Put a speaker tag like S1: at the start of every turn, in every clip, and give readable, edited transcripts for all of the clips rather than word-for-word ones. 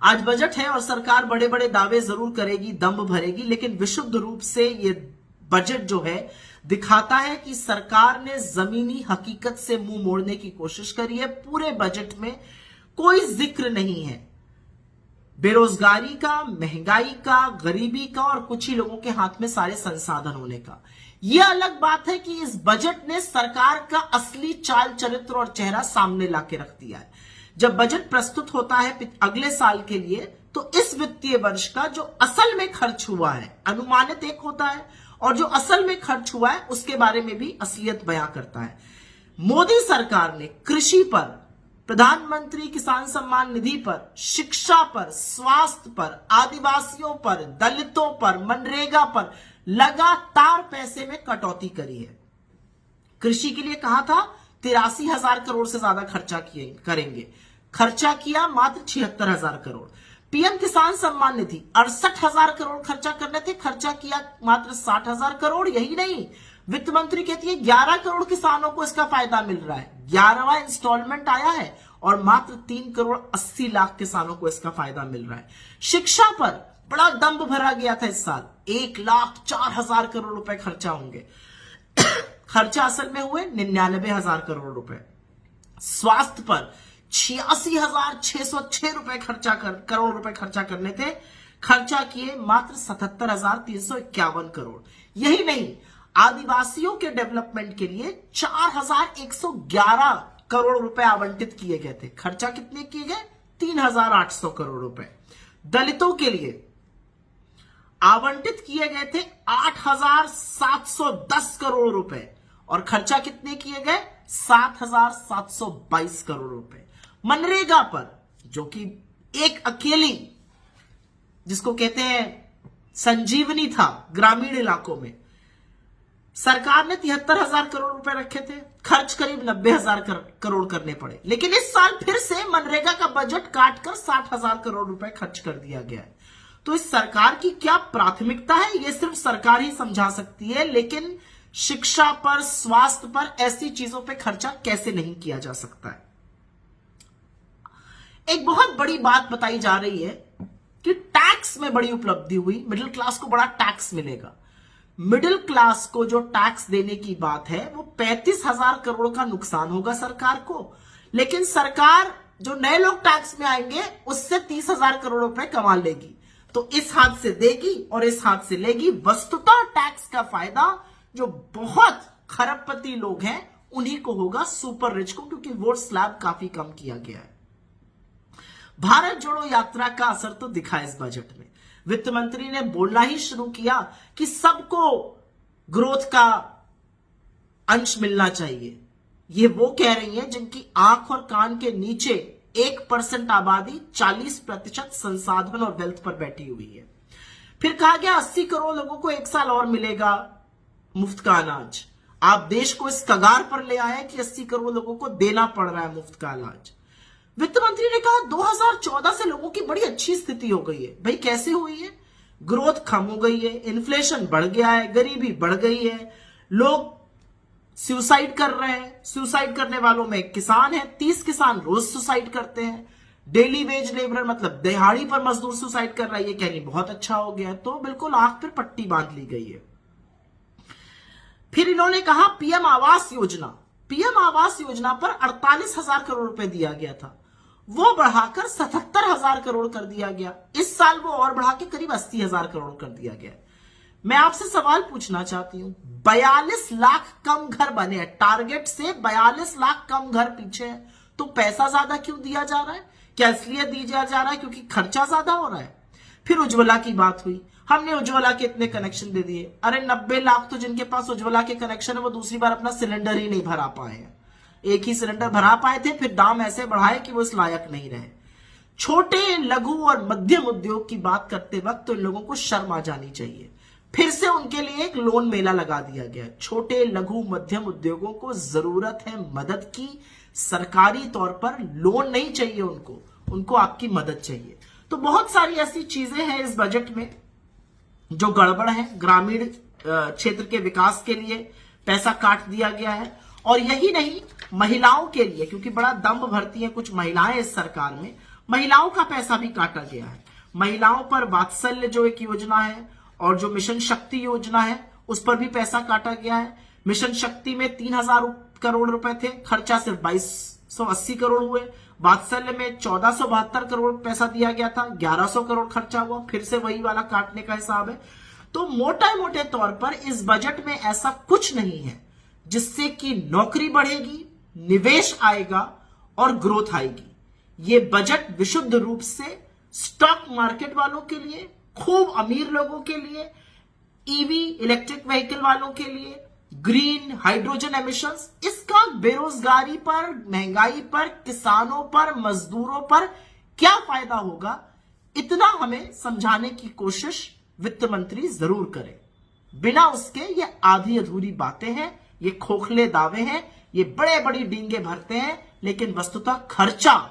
S1: आज बजट है और सरकार बड़े बड़े दावे जरूर करेगी, दम्भ भरेगी, लेकिन विशुद्ध रूप से ये बजट जो है दिखाता है कि सरकार ने जमीनी हकीकत से मुंह मोड़ने की कोशिश करी है। पूरे बजट में कोई जिक्र नहीं है बेरोजगारी का, महंगाई का, गरीबी का और कुछ ही लोगों के हाथ में सारे संसाधन होने का। यह अलग बात है कि इस बजट ने सरकार का असली चाल चरित्र और चेहरा सामने लाके रख दिया है। जब बजट प्रस्तुत होता है अगले साल के लिए, तो इस वित्तीय वर्ष का जो असल में खर्च हुआ है, अनुमानित एक होता है और जो असल में खर्च हुआ है उसके बारे में भी असलियत बयां करता है। मोदी सरकार ने कृषि पर, प्रधानमंत्री किसान सम्मान निधि पर, शिक्षा पर, स्वास्थ्य पर, आदिवासियों पर, दलितों पर, मनरेगा पर लगातार पैसे में कटौती करी है। कृषि के लिए कहा था 83,000 करोड़ से ज्यादा खर्चा करेंगे, खर्चा किया मात्र 76,000 करोड़। पीएम किसान सम्मान निधि 68,000 करोड़ खर्चा करने थे, खर्चा किया मात्र 60,000 करोड़। यही नहीं, वित्त मंत्री कहती है 11 करोड़ किसानों को इसका फायदा मिल रहा है, 11वां इंस्टॉलमेंट आया है और मात्र 3 करोड़ 80 लाख किसानों को इसका फायदा मिल रहा है। शिक्षा पर बड़ा दम्भ भरा गया था इस साल, 1,04,000 करोड़ रुपए खर्चा होंगे, खर्चा असल में हुए 99,000 करोड़ रुपए। स्वास्थ्य पर 86,606 करोड़ रुपए खर्चा करने थे, खर्चा किए मात्र 77,351 करोड़। यही नहीं, आदिवासियों के डेवलपमेंट के लिए 4,111 करोड़ रुपए आवंटित किए गए थे, खर्चा कितने किए गए? 3,800 करोड़ रुपए। दलितों के लिए आवंटित किए गए थे 8,710 करोड़ रुपए और खर्चा कितने किए गए? 7,722 करोड़ रुपए। मनरेगा पर, जो कि एक अकेली, जिसको कहते हैं संजीवनी था ग्रामीण इलाकों में, सरकार ने 73,000 करोड़ रुपए रखे थे, खर्च करीब 90,000 करोड़ करने पड़े। लेकिन इस साल फिर से मनरेगा का बजट काटकर 60,000 करोड़ रुपए खर्च कर दिया गया है। तो इस सरकार की क्या प्राथमिकता है, यह सिर्फ सरकार ही समझा सकती है। लेकिन शिक्षा पर, स्वास्थ्य पर, ऐसी चीजों पे खर्चा कैसे नहीं किया जा सकता है। एक बहुत बड़ी बात बताई जा रही है कि टैक्स में बड़ी उपलब्धि हुई, मिडिल क्लास को बड़ा टैक्स मिलेगा। मिडिल क्लास को जो टैक्स देने की बात है वो 35,000 करोड़ का नुकसान होगा सरकार को, लेकिन सरकार जो नए लोग टैक्स में आएंगे उससे 30,000 करोड़ रुपए कमा लेगी। तो इस हाथ से देगी और इस हाथ से लेगी। वस्तुतः टैक्स का फायदा जो बहुत खरबपति लोग हैं उन्हीं को होगा, सुपर रिच को, क्योंकि वोट स्लैब काफी कम किया गया है। भारत जोड़ो यात्रा का असर तो दिखा इस बजट में। वित्त मंत्री ने बोलना ही शुरू किया कि सबको ग्रोथ का अंश मिलना चाहिए। ये वो कह रही हैं जिनकी आंख और कान के नीचे 1% आबादी 40% संसाधन और वेल्थ पर बैठी हुई है। फिर कहा गया 80 करोड़ लोगों को एक साल और मिलेगा मुफ्त का अनाज। आप देश को इस कगार पर ले आए कि 80 करोड़ लोगों को देना पड़ रहा है मुफ्त का अनाज। वित्त मंत्री ने कहा 2014 से लोगों की बड़ी अच्छी स्थिति हो गई है। भाई कैसे हुई है? ग्रोथ कम हो गई है, इन्फ्लेशन बढ़ गया है, गरीबी बढ़ गई है, लोग सुसाइड कर रहे हैं। सुसाइड करने वालों में किसान है, 30 किसान रोज सुसाइड करते हैं। डेली वेज लेबर मतलब दिहाड़ी पर मजदूर सुसाइड कर रहा है। ये कहनी बहुत अच्छा हो गया, तो बिल्कुल आंख पर पट्टी बांध ली गई है। फिर इन्होंने कहा पीएम आवास योजना, पीएम आवास योजना पर 48,000 करोड़ रुपए दिया गया था, वो बढ़ाकर 77,000 करोड़ कर दिया गया। इस साल वो और बढ़ा के करीब 80,000 करोड़ कर दिया गया। मैं आपसे सवाल पूछना चाहती हूं, 42 लाख कम घर बने हैं, टारगेट से 42 लाख कम घर पीछे है, तो पैसा ज्यादा क्यों दिया जा रहा है? क्या इसलिए दिया जा रहा है क्योंकि खर्चा ज्यादा हो रहा है? फिर उज्ज्वला की बात हुई, हमने उज्ज्वला के इतने कनेक्शन दे दिए। अरे 90 लाख तो जिनके पास उज्ज्वला के कनेक्शन है वो दूसरी बार अपना सिलेंडर ही नहीं भरा पाए हैं। एक ही सिलेंडर भरा पाए थे, फिर दाम ऐसे बढ़ाए कि वो इस लायक नहीं रहे। छोटे, लघु और मध्यम उद्योग की बात करते वक्त तो इन लोगों को शर्म आ जानी चाहिए। फिर से उनके लिए एक लोन मेला लगा दिया गया। छोटे, लघु, मध्यम उद्योगों को जरूरत है मदद की, सरकारी तौर पर लोन नहीं चाहिए उनको आपकी मदद चाहिए। तो बहुत सारी ऐसी चीजें हैं इस बजट में जो गड़बड़ है। ग्रामीण क्षेत्र के विकास के लिए पैसा काट दिया गया है, और यही नहीं, महिलाओं के लिए, क्योंकि बड़ा दम्भ भरती है कुछ महिलाएं इस सरकार में, महिलाओं का पैसा भी काटा गया है। महिलाओं पर वात्सल्य जो एक योजना है और जो मिशन शक्ति योजना है उस पर भी पैसा काटा गया है। मिशन शक्ति में 3000 करोड़ रुपए थे, खर्चा सिर्फ 2280 करोड़ हुए। वात्सल्य में 1472 करोड़ पैसा दिया गया था, 1100 करोड़ खर्चा हुआ। फिर से वही वाला काटने का हिसाब है। तो मोटे मोटे तौर पर इस बजट में ऐसा कुछ नहीं है जिससे कि नौकरी बढ़ेगी, निवेश आएगा और ग्रोथ आएगी। ये बजट विशुद्ध रूप से स्टॉक मार्केट वालों के लिए, खूब अमीर लोगों के लिए, ईवी इलेक्ट्रिक व्हीकल वालों के लिए, ग्रीन हाइड्रोजन एमिशंस, इसका बेरोजगारी पर, महंगाई पर, किसानों पर, मजदूरों पर क्या फायदा होगा, इतना हमें समझाने की कोशिश वित्त मंत्री जरूर करें। बिना उसके ये आधी अधूरी बातें हैं, ये खोखले दावे हैं, ये बड़े बड़ी डींगे भरते हैं, लेकिन वस्तुतः खर्चा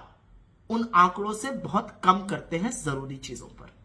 S1: उन आंकड़ों से बहुत कम करते हैं जरूरी चीजों पर।